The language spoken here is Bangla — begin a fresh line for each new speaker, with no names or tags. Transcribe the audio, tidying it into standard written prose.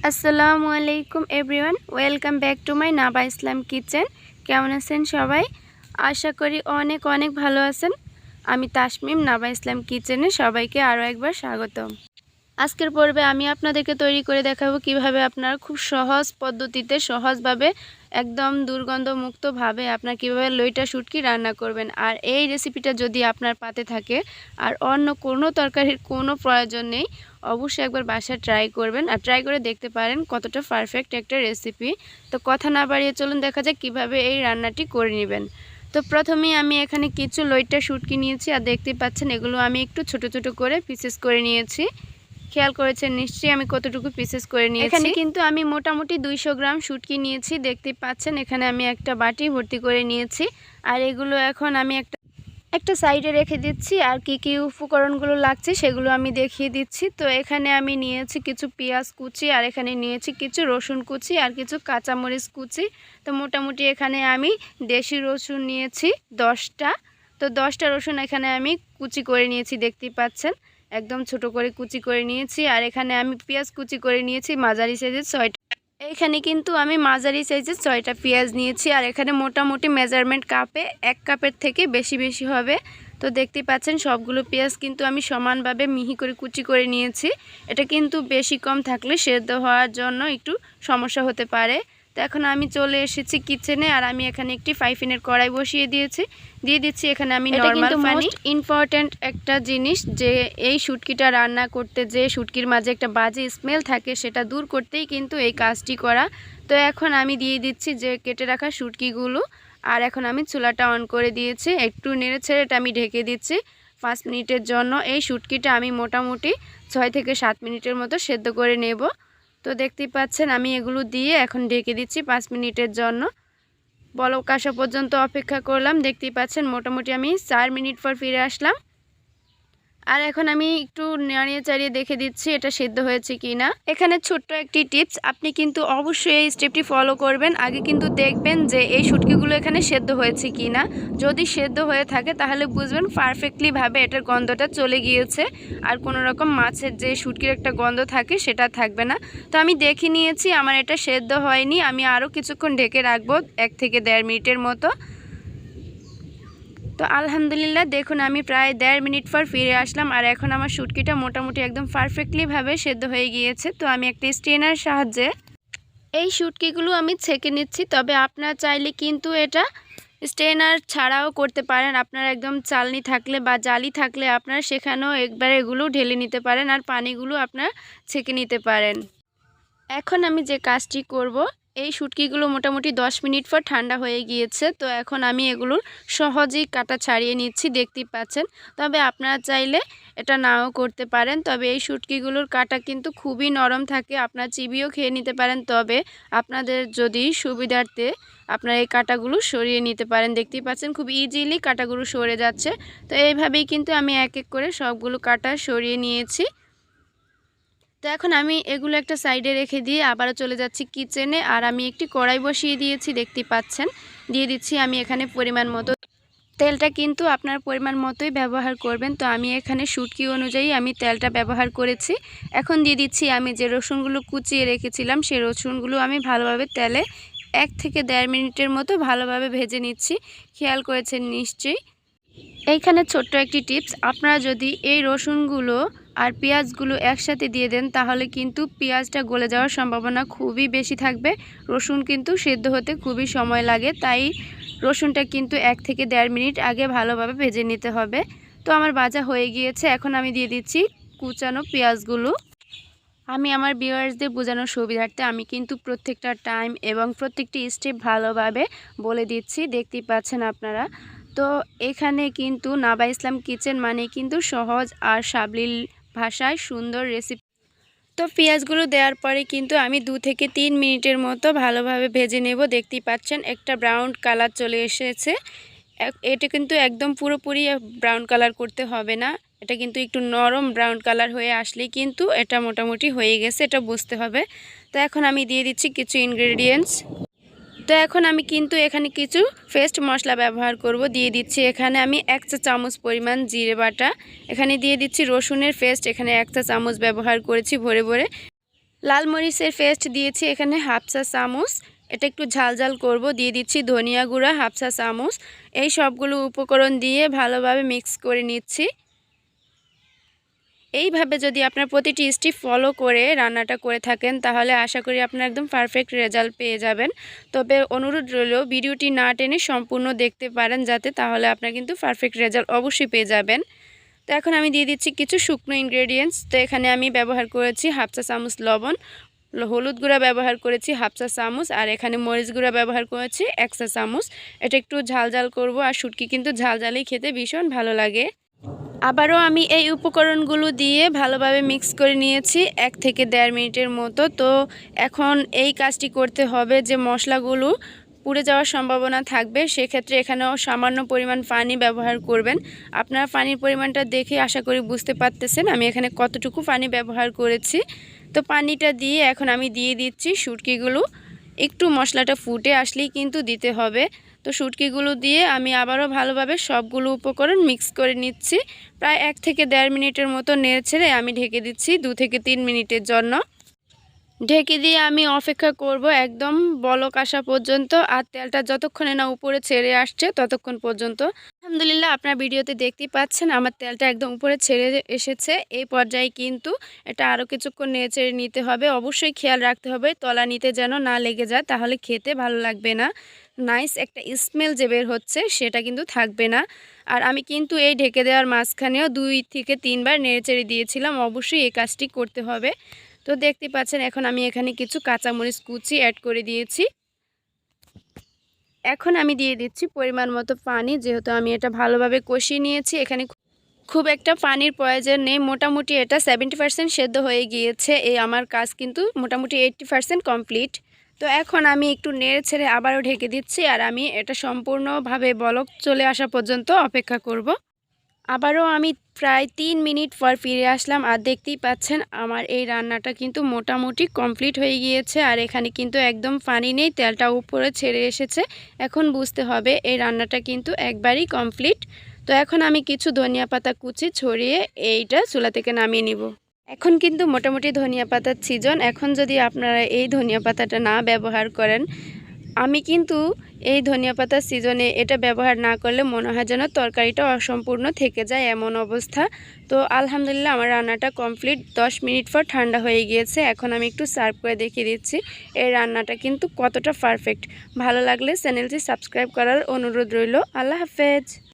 আসসালামু আলাইকুম everyone, welcome back to my Naba Islam kitchen. কেমন আছেন সবাই? আশা করি অনেক অনেক ভালো আছেন। আমি তাসমিম, নাবা ইসলাম কিচেনে সবাইকে আরও একবার স্বাগতম। আজকের পর্বে আমি আপনাদেরকে তৈরি করে দেখাবো কিভাবে আপনারা খুব সহজ পদ্ধতিতে সহজভাবে একদম দুর্গন্ধমুক্তভাবে আপনার কিভাবে লইটা শুটকি রান্না করবেন। আর এই রেসিপিটা যদি আপনার পাতে থাকে আর অন্য কোনো তরকারির কোনো প্রয়োজন নেই, অবশ্যই একবার বাসায় ট্রাই করবেন আর ট্রাই করে দেখতে পারেন কতটা পারফেক্ট একটা রেসিপি। তো কথা না বাড়িয়ে চলুন দেখা যাক কীভাবে এই রান্নাটি করে নেবেন। তো প্রথমেই আমি এখানে কিছু লইটা শুটকি নিয়েছি আর দেখতে পাচ্ছেন এগুলো আমি একটু ছোট ছোট করে পিসেস করে নিয়েছি। খেয়াল করেছেন নিশ্চয়ই আমি কতটুকু পিসেস করে নিয়েছি। এখানে কিন্তু আমি মোটামুটি 200 গ্রাম শুটকি নিয়েছি। দেখতে পাচ্ছেন এখানে আমি একটা বাটি ভর্তি করে নিয়েছি। আর এগুলো এখন আমি একটা সাইডে রেখে দিচ্ছি। আর কি কি উপকরণগুলো লাগছে সেগুলো আমি দেখিয়ে দিচ্ছি। তো এখানে আমি নিয়েছি কিছু পেঁয়াজ কুচি, আর এখানে নিয়েছি কিছু রসুন কুচি আর কিছু কাঁচামরিচ কুচি। তো মোটামুটি এখানে আমি দেশি রসুন নিয়েছি 10টা। তো 10টা রসুন এখানে আমি কুচি করে নিয়েছি, দেখতেই পাচ্ছেন একদম ছোট করে কুচি করে নিয়েছি। আর এখানে আমি পেঁয়াজ কুচি করে নিয়েছি মাঝারি সাইজের 6টা। এখানে কিন্তু আমি মাঝারি সাইজের 6টা পেঁয়াজ নিয়েছি। আর এখানে মোটামুটি মেজারমেন্ট কাপে 1 কাপের থেকে বেশি হবে। তো দেখতে পাচ্ছেন সবগুলো পেঁয়াজ কিন্তু আমি সমানভাবে মিহি করে কুচি করে নিয়েছি। এটা কিন্তু বেশি কম থাকলে সেদ্ধ হওয়ার জন্য একটু সমস্যা হতে পারে। তো এখন আমি চলে এসেছি কিচেনে। আর আমি এখানে একটি 5 ইনের কড়াই বসিয়ে দিয়ে দিচ্ছি এখানে আমি নরমাল পানি। ইম্পর্ট্যান্ট একটা জিনিস যে এই শুটকিটা রান্না করতে যে শুটকির মাঝে একটা বাজে স্মেল থাকে সেটা দূর করতেই কিন্তু এই কাজটি করা। তো এখন আমি দিয়ে দিচ্ছি যে কেটে রাখা শুটকিগুলো। আর এখন আমি চুলাটা অন করে দিয়েছি, একটু নেড়ে ছেড়ে এটা আমি ঢেকে দিচ্ছি 5 মিনিটের জন্য। এই শুটকিটা আমি মোটামুটি 6 থেকে 7 মিনিটের মতো সেদ্ধ করে নেব। তো দেখতেই পাচ্ছেন আমি এগুলো দিয়ে এখন ঢেকে দিচ্ছি 5 মিনিটের জন্য। বলক আসা পর্যন্ত অপেক্ষা করলাম। দেখতেই পাচ্ছেন মোটামুটি আমি 4 মিনিট পর ফিরে আসলাম। আর এখন আমি একটু নাড়িয়ে চাড়িয়ে দেখে দিচ্ছি এটা সেদ্ধ হয়েছে কি না। এখানে ছোট্ট একটি টিপস, আপনি কিন্তু অবশ্যই এই স্টেপটি ফলো করবেন। আগে কিন্তু দেখবেন যে এই শুটকিগুলো এখানে সেদ্ধ হয়েছে কি না। যদি সেদ্ধ হয়ে থাকে তাহলে বুঝবেন পারফেক্টলিভাবে এটার গন্ধটা চলে গিয়েছে। আর কোনো রকম মাছের যে শুটকির একটা গন্ধ থাকে সেটা থাকবে না। তো আমি দেখে নিয়েছি আমার এটা সেদ্ধ হয়নি। আমি আরও কিছুক্ষণ ঢেকে রাখবো 1 থেকে 1.5 মিনিটের মতো। তো আলহামদুলিল্লাহ দেখুন আমি প্রায় 1.5 মিনিট পর ফিরে আসলাম। আর এখন আমার শুটকিটা মোটামুটি একদম পারফেক্টলিভাবে সেদ্ধ হয়ে গিয়েছে। তো আমি একটা স্ট্রেনার সাহায্যে এই শুটকিগুলো আমি ছেঁকে নিচ্ছি। তবে আপনারা চাইলে কিন্তু এটা স্ট্রেনার ছাড়াও করতে পারেন। আপনার একদম চালনি থাকলে বা জালি থাকলে আপনারা সেখানেও একবার এগুলো ঢেলে নিতে পারেন আর পানিগুলো আপনারা ছেঁকে নিতে পারেন। এখন আমি যে কাজটি করব, এই শুটকিগুলো মোটামুটি 10 মিনিট পর ঠান্ডা হয়ে গিয়েছে। তো এখন আমি এগুলোর সহজেই কাটা ছাড়িয়ে নিচ্ছি, দেখতেই পাচ্ছেন। তবে আপনারা চাইলে এটা নাও করতে পারেন। তবে এই শুটকিগুলোর কাটা কিন্তু খুবই নরম থাকে, আপনারা চিবিয়েও খেয়ে নিতে পারেন। তবে আপনাদের যদি সুবিধার্থে আপনারা এই কাটাগুলো সরিয়ে নিতে পারেন। দেখতেই পাচ্ছেন খুব ইজিলি কাটাগুলো সরে যাচ্ছে। তো এইভাবেই কিন্তু আমি এক এক করে সবগুলো কাটা সরিয়ে নিয়েছি। তো এখন আমি এগুলো একটা সাইডে রেখে দিয়ে আবারও চলে যাচ্ছি কিচেনে। আর আমি একটি কড়াই বসিয়ে দিয়েছি, দেখতে পাচ্ছেন। দিয়ে দিচ্ছি আমি এখানে পরিমাণ মতো তেলটা, কিন্তু আপনার পরিমাণ মতোই ব্যবহার করবেন। তো আমি এখানে শুটকি অনুযায়ী আমি তেলটা ব্যবহার করেছি। এখন দিয়ে দিচ্ছি আমি যে রসুনগুলো কুচিয়ে রেখেছিলাম সেই রসুনগুলো আমি ভালোভাবে তেলে 1 থেকে 1.5 মিনিটের মতো ভালোভাবে ভেজে নিচ্ছি। খেয়াল করেছেন নিশ্চয়ই। এইখানে ছোট্ট একটি টিপস, আপনারা যদি এই রসুনগুলো আর পেঁয়াজগুলো একসাথে দিয়ে দেন তাহলে কিন্তু পেঁয়াজটা গলে যাওয়ার সম্ভাবনা খুবই বেশি থাকবে। রসুন কিন্তু সেদ্ধ হতে খুবই সময় লাগে, তাই রসুনটা কিন্তু 1 থেকে 1.5 মিনিট আগে ভালোভাবে ভেজে নিতে হবে। তো আমার ভাজা হয়ে গিয়েছে, এখন আমি দিয়ে দিচ্ছি কুচানো পেঁয়াজগুলো। আমি আমার ভিউয়ার্সদের বোঝানোর সুবিধার্থে আমি কিন্তু প্রত্যেকটা টাইম এবং প্রত্যেকটি স্টেপ ভালোভাবে বলে দিচ্ছি, দেখতেই পাচ্ছেন আপনারা। তো এখানে কিন্তু নাবা ইসলাম কিচেন মানে কিন্তু সহজ আর সাবলীল ভাষায় সুন্দর রেসিপি। তো পেঁয়াজগুলো দেওয়ার পরে কিন্তু আমি 2 থেকে 3 মিনিটের মতো ভালোভাবে ভেজে নেব। দেখতেই পাচ্ছেন একটা ব্রাউন কালার চলে এসেছে। এটা কিন্তু একদম পুরোপুরি ব্রাউন কালার করতে হবে না, এটা কিন্তু একটু নরম ব্রাউন কালার হয়ে আসলেই কিন্তু এটা মোটামুটি হয়ে গেছে, এটা বুঝতে হবে। তো এখন আমি দিয়ে দিচ্ছি কিছু ইনগ্রেডিয়েন্টস। তো এখন আমি কিন্তু এখানে কিছু পেস্ট মশলা ব্যবহার করব। দিয়ে দিচ্ছি এখানে আমি 1 চা চামচ পরিমাণ জিরে বাটা, এখানে দিয়ে দিচ্ছি রসুনের পেস্ট, এখানে 1 চা চামচ ব্যবহার করেছি ভরে ভরে। লাল মরিচের পেস্ট দিয়েছি এখানে হাফ চা চামচ। এটা একটু ঝাল ঝাল করব। দিয়ে দিচ্ছি ধনিয়া গুঁড়া হাফ চা চামচ। এই সবগুলো উপকরণ দিয়ে ভালোভাবে মিক্স করে নিচ্ছি। এইভাবে যদি আপনার প্রতিটি স্টেপ ফলো করে রান্নাটা করে থাকেন তাহলে আশা করি আপনার একদম পারফেক্ট রেজাল্ট পেয়ে যাবেন। তবে অনুরোধ রইল ভিডিওটি না টেনে সম্পূর্ণ দেখতে পারেন যাতে, তাহলে আপনার কিন্তু পারফেক্ট রেজাল্ট অবশ্যই পেয়ে যাবেন। তো এখন আমি দিয়ে দিচ্ছি কিছু শুকনো ইনগ্রেডিয়েন্টস। তো এখানে আমি ব্যবহার করেছি হাফ চা চামচ লবণ, হলুদ গুঁড়া ব্যবহার করেছি হাফ চা চামচ, আর এখানে মরিচ গুঁড়া ব্যবহার করেছি 1 চা চামচ। এটা একটু ঝাল ঝাল করব, আর শুটকি কিন্তু ঝাল ঝালই খেতে ভীষণ ভালো লাগে। আবারও আমি এই উপকরণগুলো দিয়ে ভালোভাবে মিক্স করে নিয়েছি 1 থেকে 1.5 মিনিটের মতো। তো এখন এই কাজটি করতে হবে যে মশলাগুলো পুড়ে যাওয়ার সম্ভাবনা থাকবে, সেক্ষেত্রে এখানেও সামান্য পরিমাণ পানি ব্যবহার করবেন। আপনারা পানির পরিমাণটা দেখে আশা করি বুঝতে পারতেছেন আমি এখানে কতটুকু পানি ব্যবহার করেছি। তো পানিটা দিয়ে এখন আমি দিয়ে দিচ্ছি শুটকিগুলো। একটু মশলাটা ফুটে আসলেই কিন্তু দিতে হবে। তো শুটকিগুলো দিয়ে আমি আবারও ভালোভাবে সবগুলো উপকরণ মিক্স করে নিচ্ছি। প্রায় 1 থেকে 1.5 মিনিটের মতো নেড়ে ছেড়ে আমি ঢেকে দিচ্ছি 2 থেকে 3 মিনিটের জন্য। ঢেকে দিয়ে আমি অপেক্ষা করব একদম বলক আসা পর্যন্ত, আর তেলটা যতক্ষণে না উপরে ছেড়ে আসছে ততক্ষণ পর্যন্ত। আলহামদুলিল্লাহ, আপনার ভিডিওতে দেখতেই পাচ্ছেন আমার তেলটা একদম উপরে ছেড়ে এসেছে। এই পর্যায়ে কিন্তু এটা আরও কিছুক্ষণ নেড়ে চেড়ে নিতে হবে। অবশ্যই খেয়াল রাখতে হবে তলানিতে যেন না লেগে যায়, তাহলে খেতে ভালো লাগবে না। নাইস একটা স্মেল যে বের হচ্ছে সেটা কিন্তু থাকবে না। আর আমি কিন্তু এই ঢেকে দেওয়ার মাঝখানেও 2 থেকে 3 বার নেড়ে চেড়ে দিয়েছিলাম। অবশ্যই এই কাজটি করতে হবে। তো দেখতে পাচ্ছেন এখন আমি এখানে কিছু কাঁচামরিচ কুচি অ্যাড করে দিয়েছি। এখন আমি দিয়ে দিচ্ছি পরিমাণ মতো পানি, যেহেতু আমি এটা ভালোভাবে কষিয়ে নিয়েছি। এখানে খুব একটা পানির প্রয়োজন নেই, মোটামুটি এটা 70% সেদ্ধ হয়ে গিয়েছে। এই আমার কাজ কিন্তু মোটামুটি 80% কমপ্লিট। তো এখন আমি একটু নেড়ে ছেড়ে আবারও ঢেকে দিচ্ছি, আর আমি এটা সম্পূর্ণভাবে বলক চলে আসা পর্যন্ত অপেক্ষা করব। আবারও আমি প্রায় 3 মিনিট পর ফিরে আসলাম, আর দেখতেই পাচ্ছেন আমার এই রান্নাটা কিন্তু মোটামুটি কমপ্লিট হয়ে গিয়েছে। আর এখানে কিন্তু একদম পানি নেই, তেলটা উপরে ছেড়ে এসেছে। এখন বুঝতে হবে এই রান্নাটা কিন্তু একবারই কমপ্লিট। তো এখন আমি কিছু ধনিয়া পাতা কুচি ছড়িয়ে এইটা চুলা থেকে নামিয়ে নিব। এখন কিন্তু মোটামুটি ধনিয়া পাতার সিজন। এখন যদি আপনারা এই ধনিয়া পাতাটা না ব্যবহার করেন, আমি কিন্তু এই ধনিয়া পাতার সিজনে এটা ব্যবহার না করলে মনে হয় যেন তরকারিটা অসম্পূর্ণ থেকে যায়, এমন অবস্থা। তো আলহামদুলিল্লাহ আমার রান্নাটা কমপ্লিট। 10 মিনিট পর ঠান্ডা হয়ে গিয়েছে। এখন আমি একটু সার্ভ করে দেখিয়ে দিচ্ছি এই রান্নাটা কিন্তু কতটা পারফেক্ট। ভালো লাগলে চ্যানেলটি সাবস্ক্রাইব করার অনুরোধ রইল। আল্লাহ হাফেজ।